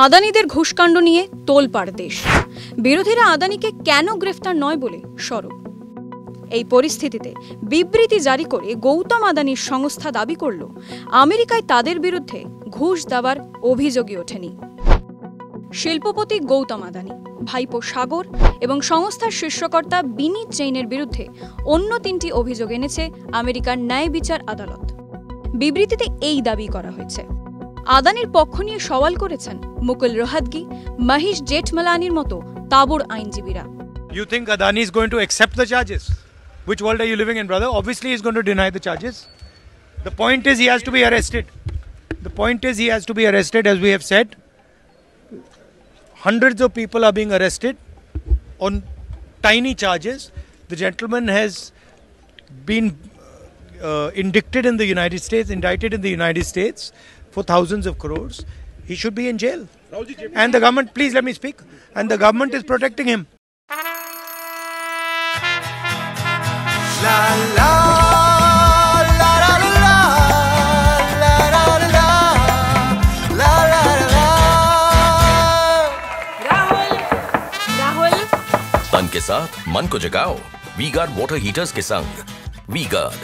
আদানিদের ঘুষকাণ্ড নিয়ে তোলপাড় দেশ। বিরোধীরা আদানিকে কেন গ্রেফতার নয় বলে সরব। এই পরিস্থিতিতে বিবৃতি জারি করে গৌতম আদানির সংস্থা দাবি করল, আমেরিকায় তাদের বিরুদ্ধে ঘুষ দেওয়ার অভিযোগই ওঠেনি। শিল্পপতি গৌতম আদানি, ভাইপো সাগর এবং সংস্থার শীর্ষকর্তা বিনীত জৈনের বিরুদ্ধে অন্য ৩টি অভিযোগ এনেছে আমেরিকার ন্যায় বিচার আদালত। বিবৃতিতে এই দাবি করা হয়েছে। আদানির পক্ষ নিয়ে সওয়াল করেছেন মুকুল রোহাতগি, মহেশ জেঠমালানির মতো তাবড় আইনজীবীরা। You think Adani is going to accept the charges? Which world are you living in, brother? Obviously, he's going to deny the charges. The point is he has to be arrested. The point is he has to be arrested, as we have said. Hundreds of people are being arrested on tiny charges. The gentleman has been indicted in the United States for thousands of crores. He should be in jail. And the government, please let me speak. And the government is protecting him. La la la la la la la la la la la. Rahul तन के साथ मन को जगाओ V-Guard water heaters के संग वी-गार्ड।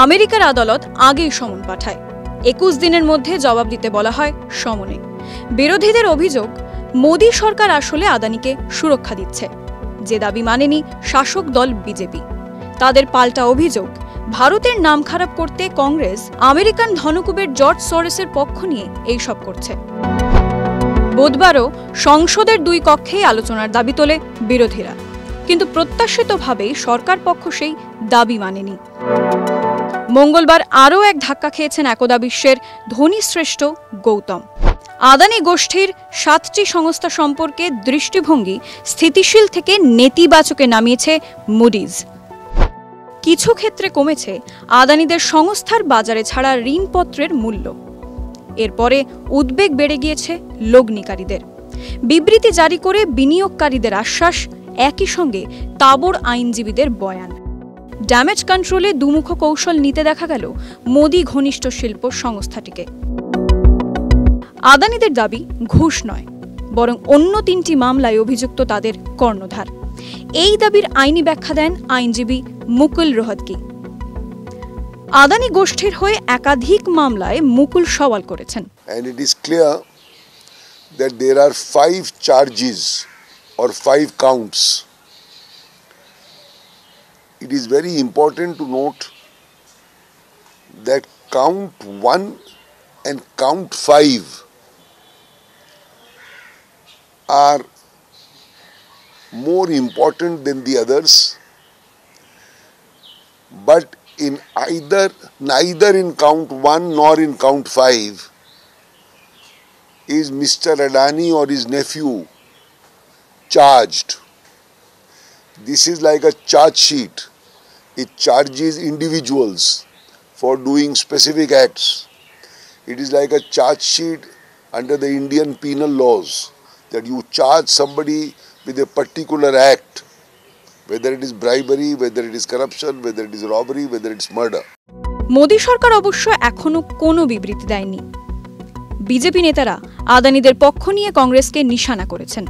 আমেরিকার আদালত আগেই সমন পাঠায়। 21 দিনের মধ্যে জবাব দিতে বলা হয় সমনে। বিরোধীদের অভিযোগ, মোদী সরকার আসলে আদানিকে সুরক্ষা দিচ্ছে, যে দাবি মানেনি শাসক দল বিজেপি। তাদের পাল্টা অভিযোগ, ভারতের নাম খারাপ করতে কংগ্রেস আমেরিকান ধনকুবের জর্জ সরেসের পক্ষ নিয়ে এইসব করছে। বুধবারও সংসদের 2 কক্ষেই আলোচনার দাবি তোলে বিরোধীরা, কিন্তু প্রত্যাশিতভাবেই সরকার পক্ষ সেই দাবি মানেনি। মঙ্গলবার আরও এক ধাক্কা খেয়েছেন একদা বিশ্বের ধনী শ্রেষ্ঠ গৌতম আদানি। গোষ্ঠীর 7টি সংস্থা সম্পর্কে দৃষ্টিভঙ্গি স্থিতিশীল থেকে নেতিবাচকে নামিয়েছে মুডিজ। কিছু ক্ষেত্রে কমেছে আদানিদের সংস্থার বাজারে ছাড়া ঋণপত্রের মূল্য। এরপরে উদ্বেগ বেড়ে গিয়েছে লগ্নিকারীদের। বিবৃতি জারি করে বিনিয়োগকারীদের আশ্বাস, একই সঙ্গে তাবড় আইনজীবীদের বয়ান। ড্যামেজ কন্ট্রোলে দুমুখ কৌশল নিতে দেখা গেল মোদি ঘনিষ্ঠ শিল্প সংস্থাটিকে। আদানিদের দাবি ঘুষ নয়, বরং অন্য 3টি মামলায় অভিযুক্ত তাদের কর্ণধার। এই দাবির আইনি ব্যাখ্যা দেন আইনজীবী মুকুল রোহাতগি। আদানি গোষ্ঠীর হয়ে একাধিক মামলায় মুকুল সওয়াল করেছেন। And it is clear that there are 5 charges or 5 counts. It is very important to note that count 1 and count 5 are more important than the others, but in neither in count 1 nor in count 5 is Mr. Adani or his nephew charged. This is like a charge sheet. It charges individuals for doing specific acts. It is like a charge sheet under the Indian penal laws, that you charge somebody with a particular act, whether it is bribery, whether it is corruption, whether it is robbery, whether it is murder. Modi সরকার অবশ্য এখনো কোনো বিবৃতি দেয়নি। BJP নেতারা আদানিদের পক্ষ নিয়ে কংগ্রেসকে নিশানা করেছেন।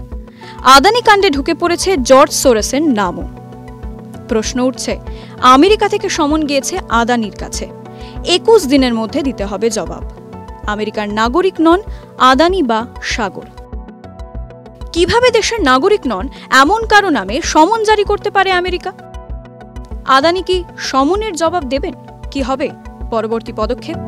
আদানি কাণ্ডে ঢুকে পড়েছে জর্জ সোরেসের নামও। প্রশ্ন উঠছে, আমেরিকা থেকে সমন গিয়েছে আদানির কাছে, 21 দিনের মধ্যে দিতে হবে জবাব। আমেরিকার নাগরিক নন আদানি বা সাগর। কিভাবে দেশের নাগরিক নন এমন কারো নামে সমন জারি করতে পারে আমেরিকা? আদানি কি সমনের জবাব দেবেন? কি হবে পরবর্তী পদক্ষেপ?